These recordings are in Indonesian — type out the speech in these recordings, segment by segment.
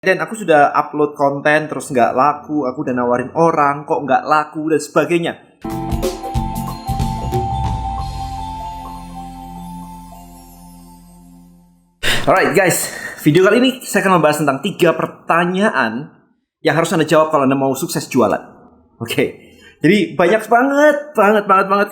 Dan aku sudah upload konten terus nggak laku, aku udah nawarin orang kok nggak laku dan sebagainya. Alright guys, video kali ini saya akan membahas tentang 3 pertanyaan yang harus Anda jawab kalau Anda mau sukses jualan. Oke. Jadi banyak banget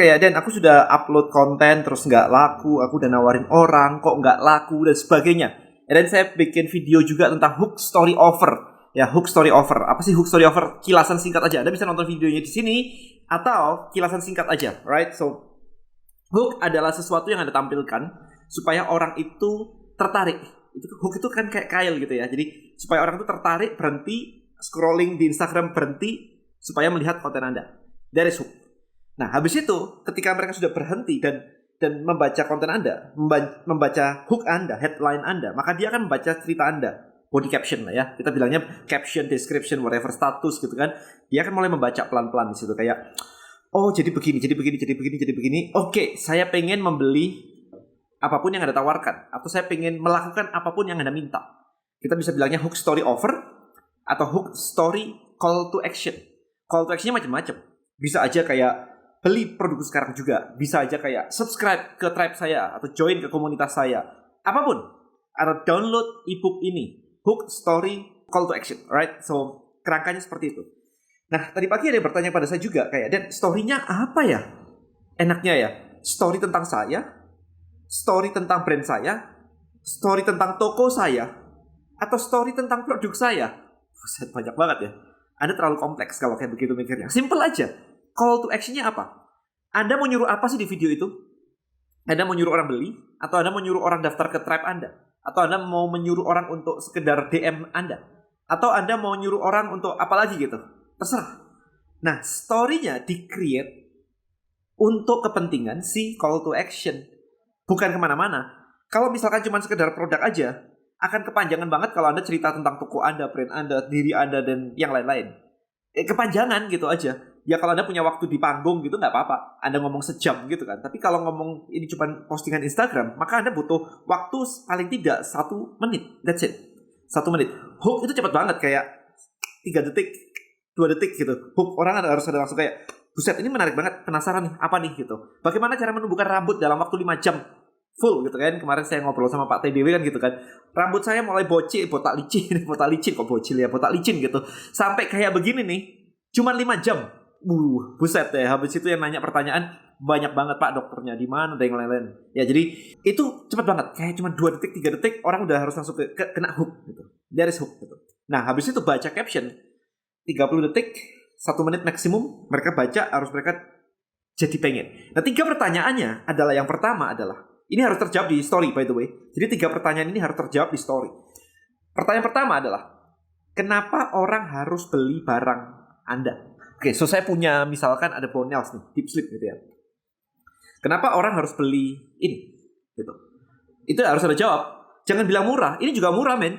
kayak, Dan aku sudah upload konten terus nggak laku, aku udah nawarin orang kok nggak laku dan sebagainya. Dan saya bikin video juga tentang hook story offer. Ya, hook story offer. Apa sih hook story offer? Kilasan singkat aja. Anda bisa nonton videonya di sini atau kilasan singkat aja, right? So, hook adalah sesuatu yang Anda tampilkan supaya orang itu tertarik. Hook itu kan kayak kail gitu ya. Jadi supaya orang itu tertarik, berhenti scrolling di Instagram, berhenti supaya melihat konten Anda. That is hook. Nah, habis itu ketika mereka sudah berhenti dan membaca konten Anda, membaca hook Anda, headline Anda, maka dia akan membaca cerita Anda, body caption lah ya. Kita bilangnya caption, description, whatever, status gitu kan. Dia akan mulai membaca pelan-pelan di situ kayak, oh jadi begini. Oke, saya pengen membeli apapun yang Anda tawarkan, atau saya pengen melakukan apapun yang Anda minta. Kita bisa bilangnya hook story offer atau hook story call to action. Call to actionnya macam-macam. Bisa aja kayak beli produk sekarang juga. Bisa aja kayak subscribe ke tribe saya atau join ke komunitas saya. Apapun. Atau download ebook ini. Hook story call to action, right? So, kerangkanya seperti itu. Nah, tadi pagi ada yang bertanya pada saya juga kayak, Dan, story-nya apa ya? Enaknya ya, story tentang saya, story tentang brand saya, story tentang toko saya, atau story tentang produk saya. Buset, banyak banget ya. Anda terlalu kompleks kalau kayak begitu mikirnya. Simple aja. Call to action-nya apa? Anda mau nyuruh apa sih di video itu? Anda mau nyuruh orang beli? Atau Anda mau nyuruh orang daftar ke tribe Anda? Atau Anda mau menyuruh orang untuk sekedar DM Anda? Atau Anda mau nyuruh orang untuk apa lagi gitu? Terserah. Nah, story-nya di-create untuk kepentingan si call to action. Bukan kemana-mana. Kalau misalkan cuma sekedar produk aja, akan kepanjangan banget kalau Anda cerita tentang toko Anda, brand Anda, diri Anda, dan yang lain-lain. Kepanjangan gitu aja. Ya kalau Anda punya waktu di panggung gitu nggak apa-apa. Anda ngomong sejam gitu kan. Tapi kalau ngomong ini cuma postingan Instagram, maka Anda butuh waktu paling tidak 1 menit. That's it. 1 menit. Hook itu cepat banget kayak 3 detik, 2 detik gitu. Hook orang harus ada langsung kayak, buset ini menarik banget, penasaran nih, apa nih gitu. Bagaimana cara menumbuhkan rambut dalam waktu 5 jam? Full gitu kan. Kemarin saya ngobrol sama Pak TDW kan gitu kan. Rambut saya mulai bocil, botak licin kok bocil ya, botak licin gitu. Sampai kayak begini nih, cuman 5 jam. Buset ya. Habis itu yang nanya pertanyaan banyak banget, Pak dokternya di mana, ada yang lain-lain. Ya jadi itu cepat banget. Kayak cuma 2 detik, 3 detik orang udah harus langsung kena hook gitu. There is hook gitu. Nah, habis itu baca caption 30 detik, 1 menit maksimum mereka baca, harus mereka jadi pengen. Nah, 3 pertanyaannya adalah, yang pertama adalah, ini harus terjawab di story by the way. Jadi 3 pertanyaan ini harus terjawab di story. Pertanyaan pertama adalah, kenapa orang harus beli barang Anda? Oke, so saya punya misalkan ada Bonels nih, Deep Sleep gitu ya. Kenapa orang harus beli ini? Gitu. Itu harus ada jawab. Jangan bilang murah. Ini juga murah, men.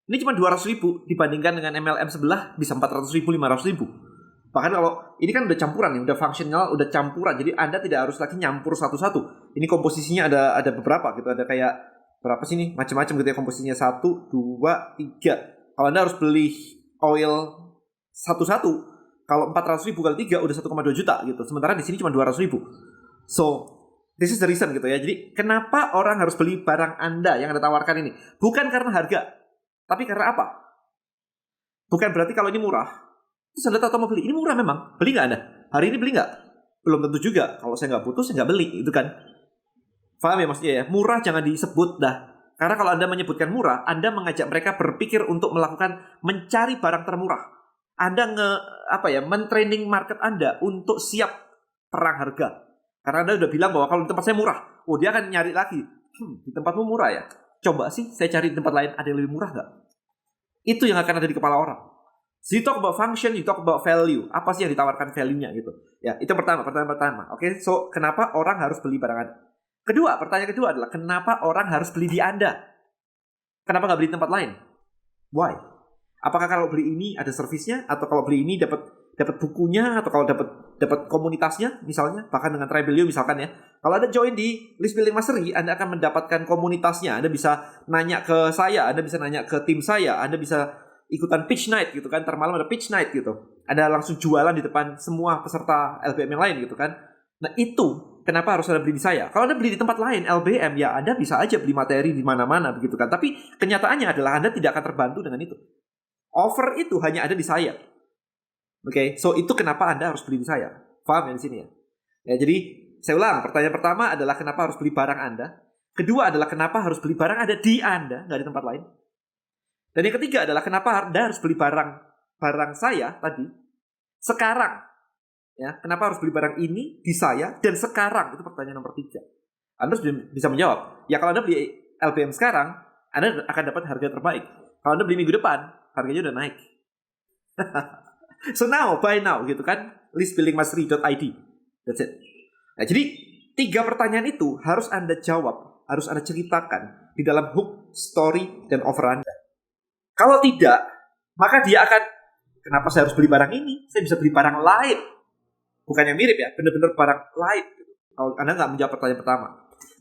Ini cuma 200.000 dibandingkan dengan MLM sebelah bisa 400.000, 500.000. Bahkan kalau ini kan udah campuran nih, udah fungsional, udah campuran. Jadi Anda tidak harus lagi nyampur satu-satu. Ini komposisinya ada beberapa gitu. Ada kayak berapa sih nih? Macam-macam gitu ya komposisinya. 1, 2, 3. Kalau Anda harus beli oil satu-satu, kalau 400.000 kali 3 udah 1,2 juta gitu. Sementara di sini cuma 200.000. So, this is the reason gitu ya. Jadi kenapa orang harus beli barang Anda yang Anda tawarkan ini? Bukan karena harga, tapi karena apa? Bukan berarti kalau ini murah, terus Anda tahu mau beli. Ini murah memang. Beli nggak Anda? Hari ini beli nggak? Belum tentu juga. Kalau saya nggak butuh, saya nggak beli. Itu kan. Paham ya maksudnya ya? Murah jangan disebut dah. Karena kalau Anda menyebutkan murah, Anda mengajak mereka berpikir untuk mencari barang termurah. Anda men-training market Anda untuk siap perang harga. Karena Anda udah bilang bahwa kalau di tempat saya murah, dia akan nyari lagi. Di tempatmu murah ya? Coba sih saya cari di tempat lain ada yang lebih murah nggak? Itu yang akan ada di kepala orang. So you talk about function, you talk about value. Apa sih yang ditawarkan value-nya gitu. Ya, itu pertanyaan pertama. Oke, so kenapa orang harus beli barang Anda? Pertanyaan kedua adalah, kenapa orang harus beli di Anda? Kenapa nggak beli di tempat lain? Why? Apakah kalau beli ini ada servisnya, atau kalau beli ini dapat bukunya, atau kalau dapat komunitasnya misalnya, bahkan dengan Tribelio misalkan ya. Kalau Anda join di List Building Mastery, Anda akan mendapatkan komunitasnya. Anda bisa nanya ke saya, Anda bisa nanya ke tim saya, Anda bisa ikutan pitch night gitu kan, ntar malam ada pitch night gitu. Ada langsung jualan di depan semua peserta LBM yang lain gitu kan. Nah itu kenapa harus Anda beli di saya? Kalau Anda beli di tempat lain LBM, ya Anda bisa aja beli materi di mana-mana begitu kan. Tapi kenyataannya adalah Anda tidak akan terbantu dengan itu. Offer itu hanya ada di saya. Oke, so itu kenapa Anda harus beli di saya. Paham ya di sini ya? Ya, jadi saya ulang, pertanyaan pertama adalah kenapa harus beli barang Anda. Kedua adalah kenapa harus beli barang ada di Anda, nggak di tempat lain. Dan yang ketiga adalah kenapa Anda harus beli barang saya tadi sekarang. Ya, kenapa harus beli barang ini di saya dan sekarang? Itu pertanyaan nomor 3. Anda bisa menjawab. Ya kalau Anda beli LBM sekarang, Anda akan dapat harga terbaik. Kalau Anda beli minggu depan, harganya udah naik. So now, buy now gitu kan. listbuildingmastery.id. That's it. Nah, jadi 3 pertanyaan itu harus Anda jawab, harus Anda ceritakan di dalam hook, story, dan offer Anda. Kalau tidak, maka dia akan, kenapa saya harus beli barang ini? Saya bisa beli barang lain. Bukannya mirip ya, benar-benar barang lain. Kalau Anda nggak menjawab pertanyaan pertama.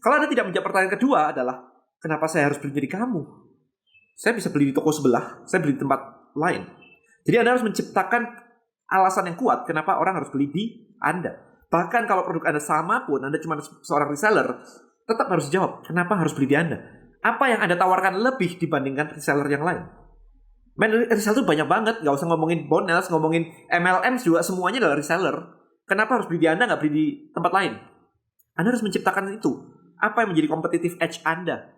Kalau Anda tidak menjawab pertanyaan kedua adalah, kenapa saya harus beli dari kamu? Saya bisa beli di toko sebelah, saya beli di tempat lain. Jadi Anda harus menciptakan alasan yang kuat kenapa orang harus beli di Anda. Bahkan kalau produk Anda sama pun, Anda cuma seorang reseller, tetap harus jawab, kenapa harus beli di Anda? Apa yang Anda tawarkan lebih dibandingkan reseller yang lain? Reseller itu banyak banget, nggak usah ngomongin Bonels, ngomongin MLM juga, semuanya adalah reseller. Kenapa harus beli di Anda, nggak beli di tempat lain? Anda harus menciptakan itu. Apa yang menjadi competitive edge Anda?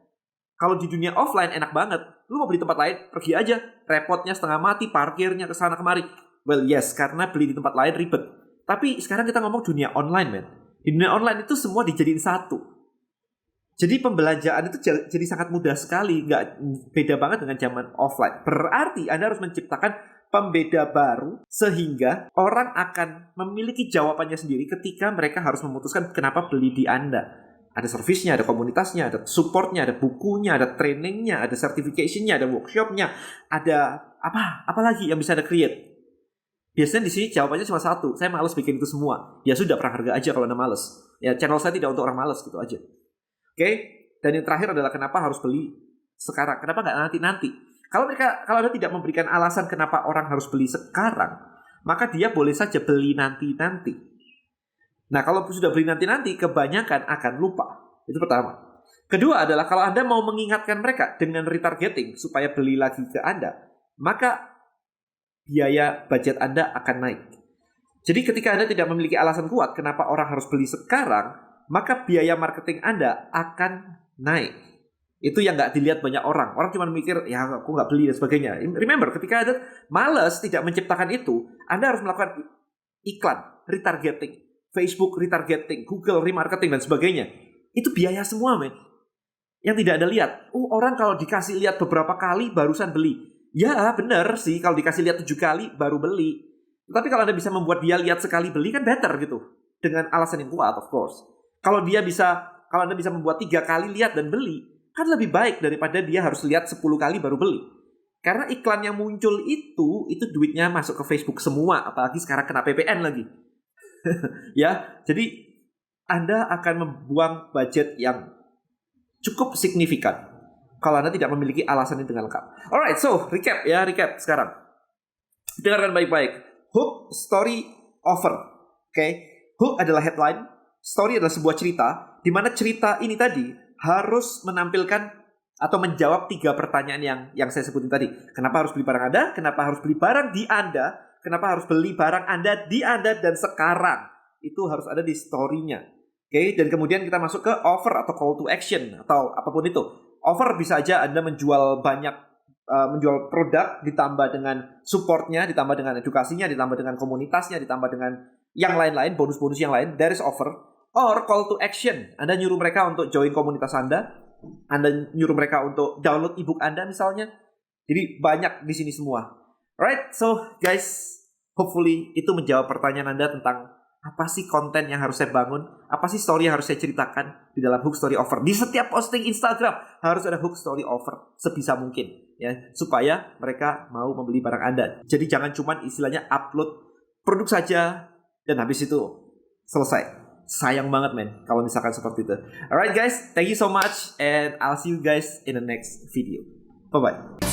Kalau di dunia offline enak banget. Lu mau beli tempat lain, pergi aja. Repotnya setengah mati, parkirnya kesana kemari. Well yes, karena beli di tempat lain ribet. Tapi sekarang kita ngomong dunia online, man. Di dunia online itu semua dijadiin satu. Jadi pembelanjaan itu jadi sangat mudah sekali. Nggak beda banget dengan zaman offline. Berarti Anda harus menciptakan pembeda baru sehingga orang akan memiliki jawabannya sendiri ketika mereka harus memutuskan kenapa beli di Anda. Ada servisnya, ada komunitasnya, ada supportnya, ada bukunya, ada trainingnya, ada certificationnya, ada workshopnya, ada apa lagi yang bisa Anda create. Biasanya di sini jawabannya cuma satu, saya malas bikin itu semua. Ya sudah, perang harga aja kalau Anda malas. Ya channel saya tidak untuk orang malas gitu aja. Oke? Dan yang terakhir adalah kenapa harus beli sekarang? Kenapa nggak nanti-nanti? Kalau Anda tidak memberikan alasan kenapa orang harus beli sekarang, maka dia boleh saja beli nanti-nanti. Nah, kalau sudah beli nanti-nanti, kebanyakan akan lupa. Itu pertama. Kedua adalah kalau Anda mau mengingatkan mereka dengan retargeting supaya beli lagi ke Anda, maka biaya budget Anda akan naik. Jadi ketika Anda tidak memiliki alasan kuat kenapa orang harus beli sekarang, maka biaya marketing Anda akan naik. Itu yang nggak dilihat banyak orang. Orang cuma mikir, ya aku nggak beli dan sebagainya. Remember, ketika Anda malas tidak menciptakan itu, Anda harus melakukan iklan, retargeting, Facebook retargeting, Google remarketing, dan sebagainya. Itu biaya semua, men. Yang tidak Anda lihat. Orang kalau dikasih lihat beberapa kali, barusan beli. Ya, benar sih. Kalau dikasih lihat 7 kali, baru beli. Tapi kalau Anda bisa membuat dia lihat sekali beli, kan better gitu. Dengan alasan yang kuat, of course. Kalau Anda bisa membuat 3 kali lihat dan beli, kan lebih baik daripada dia harus lihat 10 kali baru beli. Karena iklan yang muncul itu duitnya masuk ke Facebook semua. Apalagi sekarang kena PPN lagi. Ya, jadi Anda akan membuang budget yang cukup signifikan kalau Anda tidak memiliki alasan ini dengan lengkap. Alright, so recap sekarang. Dengarkan baik-baik. Hook, story, offer. Oke, hook adalah headline, story adalah sebuah cerita, di mana cerita ini tadi harus menampilkan atau menjawab 3 pertanyaan yang saya sebutin tadi. Kenapa harus beli barang Anda? Kenapa harus beli barang di Anda? Kenapa harus beli barang Anda di Anda dan sekarang? Itu harus ada di story-nya. Oke, dan kemudian kita masuk ke offer atau call to action atau apapun itu. Offer bisa aja Anda menjual menjual produk ditambah dengan supportnya, ditambah dengan edukasinya, ditambah dengan komunitasnya, ditambah dengan yang lain-lain, bonus-bonus yang lain. There is offer. Or call to action. Anda nyuruh mereka untuk join komunitas Anda nyuruh mereka untuk download ebook Anda misalnya. Jadi banyak di sini semua. Alright, so guys, hopefully itu menjawab pertanyaan Anda tentang apa sih konten yang harus saya bangun, apa sih story yang harus saya ceritakan di dalam hook story offer. Di setiap posting Instagram harus ada hook story offer sebisa mungkin, ya, supaya mereka mau membeli barang Anda. Jadi jangan cuma istilahnya upload produk saja dan habis itu selesai. Sayang banget, men, kalau misalkan seperti itu. Alright guys, thank you so much and I'll see you guys in the next video. Bye bye.